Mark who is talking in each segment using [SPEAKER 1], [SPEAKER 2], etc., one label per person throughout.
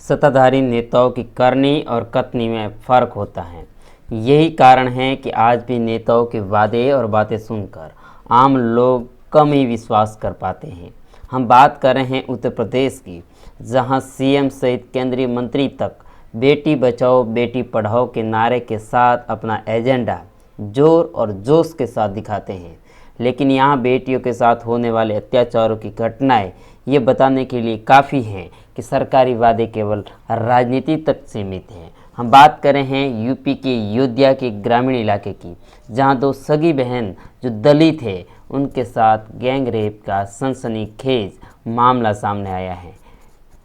[SPEAKER 1] सत्ताधारी नेताओं की करनी और कथनी में फ़र्क होता है। यही कारण है कि आज भी नेताओं के वादे और बातें सुनकर आम लोग कम ही विश्वास कर पाते हैं। हम बात कर रहे हैं उत्तर प्रदेश की, जहां सीएम सहित केंद्रीय मंत्री तक बेटी बचाओ बेटी पढ़ाओ के नारे के साथ अपना एजेंडा जोर और जोश के साथ दिखाते हैं। लेकिन यहाँ बेटियों के साथ होने वाले अत्याचारों की घटनाएं ये बताने के लिए काफ़ी हैं कि सरकारी वादे केवल राजनीति तक सीमित हैं। हम बात कर रहे हैं यूपी के अयोध्या के ग्रामीण इलाके की, जहां दो सगी बहन जो दलित है उनके साथ गैंग रेप का सनसनीखेज मामला सामने आया है।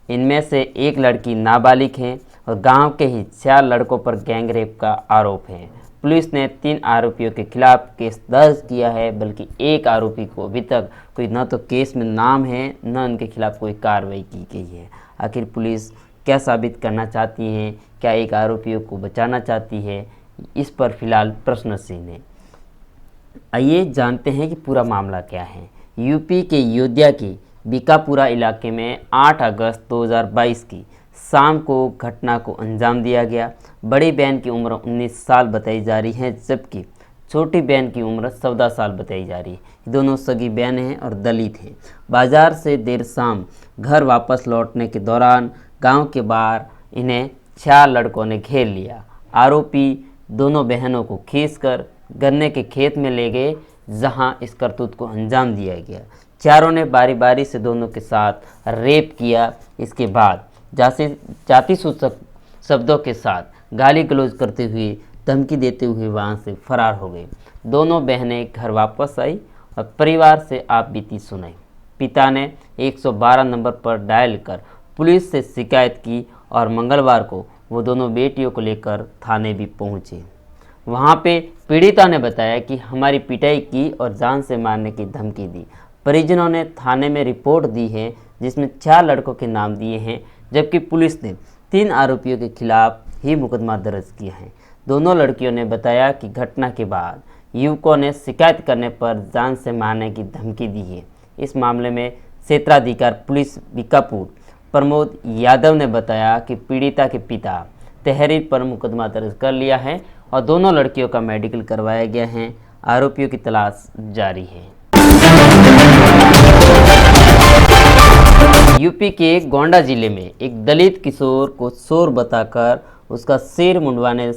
[SPEAKER 1] इनमें से एक लड़की नाबालिग है और गांव के ही 4 लड़कों पर गैंग रेप का आरोप है। पुलिस ने 3 आरोपियों के खिलाफ केस दर्ज किया है, बल्कि एक आरोपी को अभी तक कोई न तो केस में नाम है न उनके खिलाफ कोई कार्रवाई की गई है। आखिर पुलिस क्या साबित करना चाहती है, क्या एक आरोपियों को बचाना चाहती है, इस पर फिलहाल प्रश्नचिन्ह है। आइए जानते हैं कि पूरा मामला क्या है। यूपी के अयोध्या की बीकापुरा इलाके में 8 अगस्त 2022 की शाम को घटना को अंजाम दिया गया। बड़ी बहन की उम्र 19 साल बताई जा रही है, जबकि छोटी बहन की उम्र 14 साल बताई जा रही है। दोनों सगी बहन हैं और दलित हैं। बाजार से देर शाम घर वापस लौटने के दौरान गांव के बाहर इन्हें 4 लड़कों ने घेर लिया। आरोपी दोनों बहनों को खींचकर गन्ने के खेत में ले गए, जहां इस करतूत को अंजाम दिया गया। चारों ने बारी बारी से दोनों के साथ रेप किया। इसके बाद जाति सूचक शब्दों के साथ गाली गलौज करते हुए धमकी देते हुए वहां से फरार हो गए। दोनों बहनें घर वापस आई और परिवार से आप बीती सुनाई। पिता ने 112 नंबर पर डायल कर पुलिस से शिकायत की और मंगलवार को वो दोनों बेटियों को लेकर थाने भी पहुंचे। वहां पे पीड़िता ने बताया कि हमारी पिटाई की और जान से मारने की धमकी दी। परिजनों ने थाने में रिपोर्ट दी है, जिसमें 4 लड़कों के नाम दिए हैं, जबकि पुलिस ने 3 आरोपियों के खिलाफ ही मुकदमा दर्ज किया है। दोनों लड़कियों ने बताया कि घटना के बाद युवकों ने शिकायत करने पर जान से मारने की धमकी दी है। इस मामले में क्षेत्राधिकारी पुलिस बीकापुर प्रमोद यादव ने बताया कि पीड़िता के पिता तहरीर पर मुकदमा दर्ज कर लिया है और दोनों लड़कियों का मेडिकल करवाया गया है। आरोपियों की तलाश जारी है। यूपी के गोंडा जिले में एक दलित किशोर को चोर बताकर उसका सिर मुंडवाने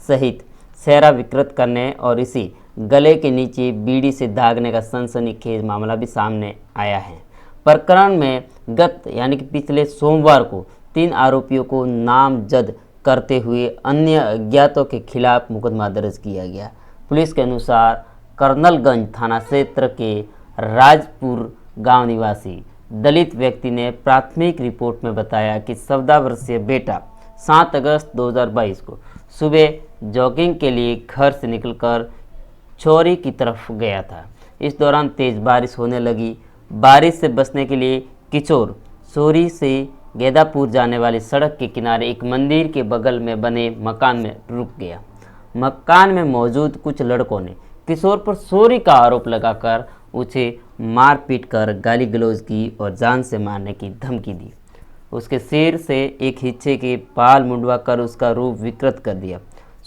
[SPEAKER 1] सहित सेहरा विकृत करने और इसी गले के नीचे बीड़ी से दागने का सनसनीखेज मामला भी सामने आया है। प्रकरण में गत यानी कि पिछले सोमवार को 3 आरोपियों को नामजद करते हुए अन्य अज्ञातों के खिलाफ मुकदमा दर्ज किया गया। पुलिस के अनुसार कर्नलगंज थाना क्षेत्र के राजपुर गांव निवासी दलित व्यक्ति ने प्राथमिक रिपोर्ट में बताया कि 14 वर्षीय बेटा 7 अगस्त 2022 को सुबह जॉगिंग के लिए घर से निकलकर चोरी की तरफ गया था। इस दौरान तेज बारिश होने लगी। बारिश से बचने के लिए किशोर चोरी से गेदापुर जाने वाली सड़क के किनारे एक मंदिर के बगल में बने मकान में रुक गया। मकान में मौजूद कुछ लड़कों ने किशोर पर चोरी का आरोप लगाकर उसे मारपीट कर गाली गलौज की और जान से मारने की धमकी दी। उसके सिर से एक हिस्से के बाल मुंडवा कर उसका रूप विकृत कर दिया।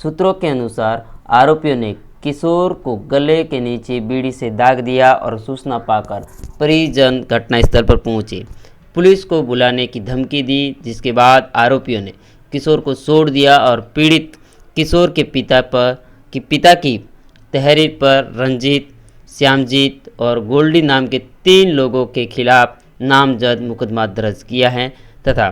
[SPEAKER 1] सूत्रों के अनुसार आरोपियों ने किशोर को गले के नीचे बीड़ी से दाग दिया और सूचना पाकर परिजन घटनास्थल पर पहुंचे। पुलिस को बुलाने की धमकी दी, जिसके बाद आरोपियों ने किशोर को छोड़ दिया और पीड़ित किशोर के पिता की तहरीर पर रंजीत, श्यामजीत और गोल्डी नाम के 3 लोगों के खिलाफ नामजद मुकदमा दर्ज किया है तथा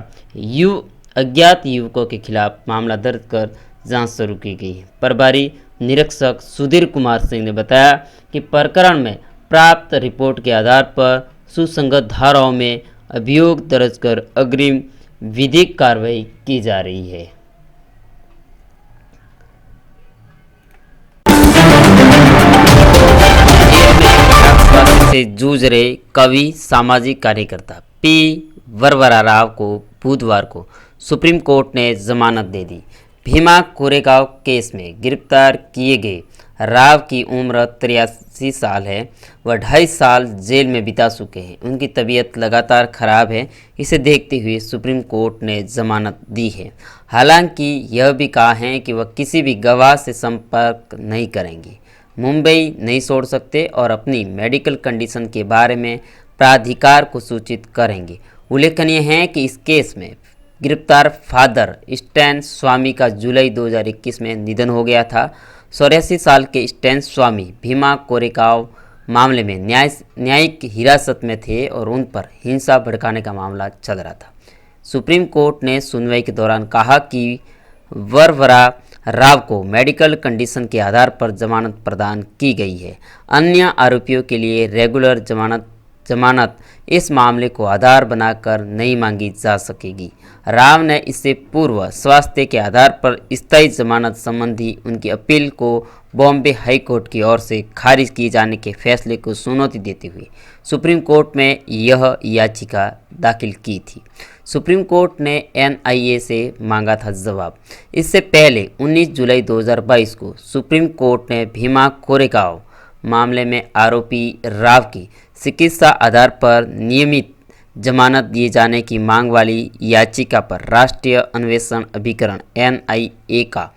[SPEAKER 1] अज्ञात युवकों के खिलाफ मामला दर्ज कर जांच शुरू की गई है। प्रभारी निरीक्षक सुधीर कुमार सिंह ने बताया कि प्रकरण में प्राप्त रिपोर्ट के आधार पर सुसंगत धाराओं में अभियोग दर्ज कर अग्रिम विधिक कार्रवाई की जा रही है। से जूझ रहे कवि सामाजिक कार्यकर्ता पी वरवरा राव को बुधवार को सुप्रीम कोर्ट ने जमानत दे दी। भीमा कोरेगांव केस में गिरफ्तार किए गए राव की उम्र 83 साल है। वह 2.5 साल जेल में बिता चुके हैं। उनकी तबीयत लगातार खराब है। इसे देखते हुए सुप्रीम कोर्ट ने जमानत दी है। हालांकि यह भी कहा है कि वह किसी भी गवाह से संपर्क नहीं करेंगे, मुंबई नहीं छोड़ सकते और अपनी मेडिकल कंडीशन के बारे में प्राधिकार को सूचित करेंगे। उल्लेखनीय है कि इस केस में गिरफ्तार फादर स्टैन स्वामी का जुलाई 2021 में निधन हो गया था। 84 साल के स्टैन स्वामी भीमा कोरेगांव मामले में न्यायिक हिरासत में थे और उन पर हिंसा भड़काने का मामला चल रहा था। सुप्रीम कोर्ट ने सुनवाई के दौरान कहा कि वरवरा राव को मेडिकल कंडीशन के आधार पर जमानत प्रदान की गई है। अन्य आरोपियों के लिए रेगुलर जमानत इस मामले को आधार बनाकर नहीं मांगी जा सकेगी। राव ने इससे पूर्व स्वास्थ्य के आधार पर स्थायी जमानत संबंधी उनकी अपील को बॉम्बे हाई कोर्ट की ओर से खारिज किए जाने के फैसले को चुनौती देते हुए सुप्रीम कोर्ट में यह याचिका दाखिल की थी। सुप्रीम कोर्ट ने एनआईए से मांगा था जवाब। इससे पहले 19 जुलाई 2022 को सुप्रीम कोर्ट ने भीमा कोरेगांव मामले में आरोपी राव की चिकित्सा आधार पर नियमित जमानत दिए जाने की मांग वाली याचिका पर राष्ट्रीय अन्वेषण अभिकरण एनआईए का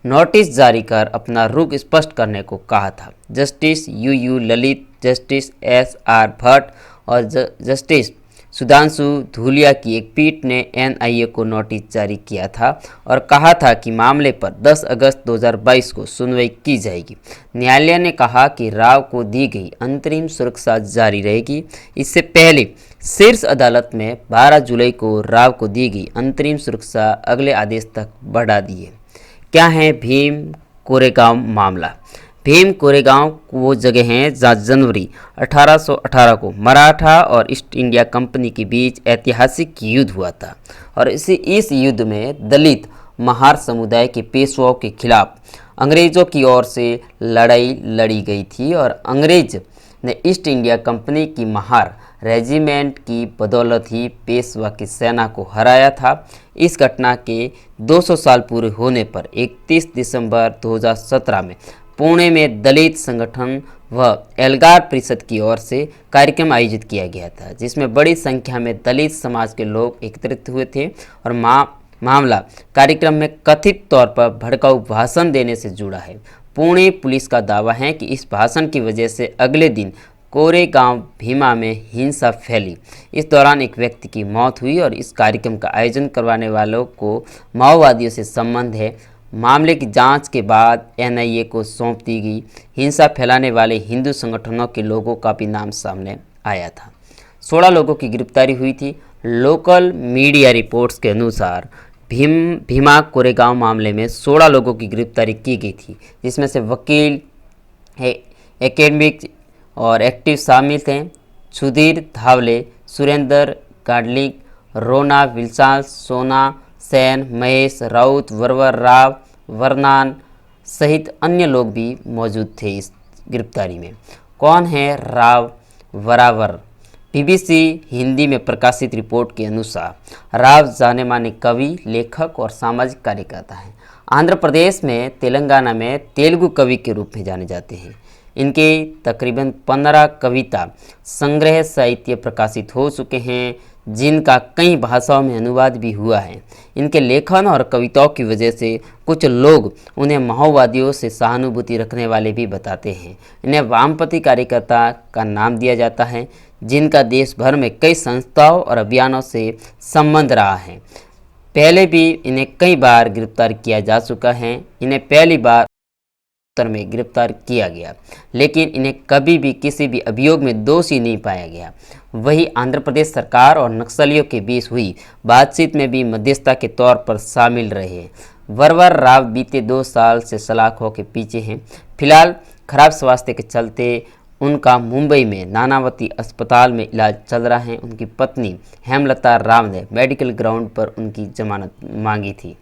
[SPEAKER 1] नोटिस जारी कर अपना रुख स्पष्ट करने को कहा था। Justice UU Lalit, justice SR Bhatt और जस्टिस सुधांशु धूलिया की एक पीठ ने एनआईए को नोटिस जारी किया था और कहा था कि मामले पर 10 अगस्त 2022 को सुनवाई की जाएगी। न्यायालय ने कहा कि राव को दी गई अंतरिम सुरक्षा जारी रहेगी। इससे पहले शीर्ष अदालत में 12 जुलाई को राव को दी गई अंतरिम सुरक्षा अगले आदेश तक बढ़ा दी है। क्या है भीम कोरेगांव मामला? भीम कोरेगांव वो जगह हैं जहाँ जनवरी 1818 को मराठा और ईस्ट इंडिया कंपनी के बीच ऐतिहासिक युद्ध हुआ था और इस युद्ध में दलित महार समुदाय के पेशवाओं के खिलाफ अंग्रेज़ों की ओर से लड़ाई लड़ी गई थी और अंग्रेज ने ईस्ट इंडिया कंपनी की महार रेजिमेंट की बदौलत ही पेशवा की सेना को हराया था। इस घटना के 200 साल पूरे होने पर 31 दिसंबर 2017 में पुणे में दलित संगठन व एल्गार परिषद की ओर से कार्यक्रम आयोजित किया गया था, जिसमें बड़ी संख्या में दलित समाज के लोग एकत्रित हुए थे और मामला कार्यक्रम में कथित तौर पर भड़काऊ भाषण देने से जुड़ा है। पुणे पुलिस का दावा है कि इस भाषण की वजह से अगले दिन कोरेगांव भीमा में हिंसा फैली। इस दौरान एक व्यक्ति की मौत हुई और इस कार्यक्रम का आयोजन करवाने वालों को माओवादियों से संबंध है। मामले की जांच के बाद एनआईए को सौंप दी गई। हिंसा फैलाने वाले हिंदू संगठनों के लोगों का भी नाम सामने आया था। 16 लोगों की गिरफ्तारी हुई थी। लोकल मीडिया रिपोर्ट्स के अनुसार भीमा कोरेगांव मामले में 16 लोगों की गिरफ्तारी की गई थी, जिसमें से वकील, एकेडमिक और एक्टिव शामिल थे। सुधीर धावले, सुरेंद्र गाडलिक, रोना विल्साल, सोना सेन, महेश राउत, वरवर राव, वरनान सहित अन्य लोग भी मौजूद थे इस गिरफ्तारी में। कौन है राव वरावर? बीबीसी हिंदी में प्रकाशित रिपोर्ट के अनुसार राव जाने माने कवि, लेखक और सामाजिक कार्यकर्ता हैं। आंध्र प्रदेश में, तेलंगाना में तेलुगु कवि के रूप में जाने जाते हैं। इनके तकरीबन 15 कविता संग्रह साहित्य प्रकाशित हो चुके हैं, जिनका कई भाषाओं में अनुवाद भी हुआ है। इनके लेखन और कविताओं की वजह से कुछ लोग उन्हें माओवादियों से सहानुभूति रखने वाले भी बताते हैं। इन्हें वामपंथी कार्यकर्ता का नाम दिया जाता है, जिनका देश भर में कई संस्थाओं और अभियानों से संबंध रहा है। पहले भी इन्हें कई बार गिरफ्तार किया जा चुका है। इन्हें पहली बार में गिरफ्तार किया गया, लेकिन इन्हें कभी भी किसी भी अभियोग में दोषी नहीं पाया गया। वही आंध्र प्रदेश सरकार और नक्सलियों के बीच हुई बातचीत में भी मध्यस्थता के तौर पर शामिल रहे। वरवर राव बीते 2 साल से सलाखों के पीछे हैं। फिलहाल खराब स्वास्थ्य के चलते उनका मुंबई में नानावती अस्पताल में इलाज चल रहा है। उनकी पत्नी हेमलता राव ने मेडिकल ग्राउंड पर उनकी जमानत मांगी थी।